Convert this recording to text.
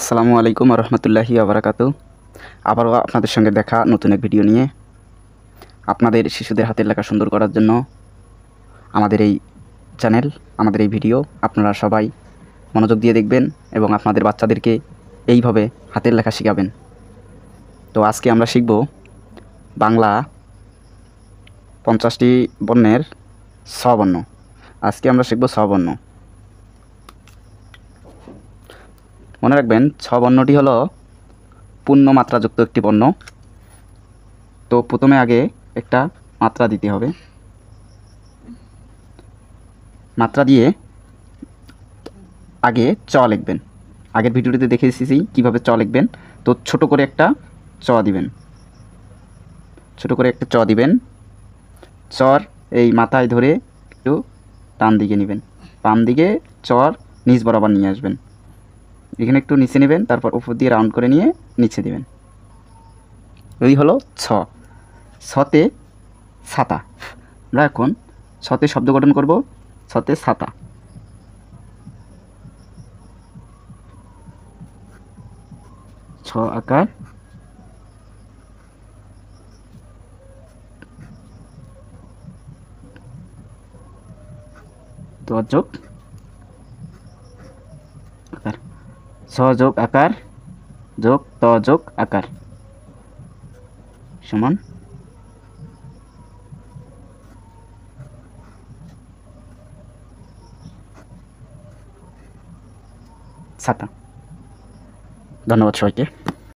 আসসালামু আলাইকুম রহমতুল্লাহি আবরাকাতু। আবারও আপনাদের সঙ্গে দেখা নতুন এক ভিডিও নিয়ে। আপনাদের শিশুদের হাতের লেখা সুন্দর করার জন্য আমাদের এই চ্যানেল, আমাদের এই ভিডিও আপনারা সবাই মনোযোগ দিয়ে দেখবেন এবং আপনাদের বাচ্চাদেরকে এইভাবে হাতের লেখা শেখাবেন। তো আজকে আমরা শিখব বাংলা 50টি বর্ণের স্ববর্ণ। আজকে আমরা শিখব স্ববর্ণ। মনে রাখবেন, স্ববর্ণটি হলো পূর্ণ মাত্রাযুক্ত একটি বর্ণ। তো প্রথমে আগে একটা মাত্রা দিতে হবে। মাত্রা দিয়ে আগে চ লিখবেন। আগের ভিডিওটিতে দেখে এসেছি কীভাবে চ লিখবেন। তো ছোট করে একটা চ দিবেন, ছোট করে একটা চ দিবেন। চর এই মাথায় ধরে একটু টান দিকে নেবেন, বাম দিকে চর নিচ বরাবর নিয়ে আসবেন। এখানে একটু নিচে নেবেন, তারপর উপর দিয়ে রাউন্ড করে নিয়ে নিচে দিবেন। এই হলো ছ। ছতে ছাতা। আমরা এখন ছতে শব্দ গঠন করব। ছতে ছাতা। ছ আকার ত যোগ আকার, ছ যোগ আকার যোগ ত যোগ আকার সমান ছাতা। ধন্যবাদ সবাইকে।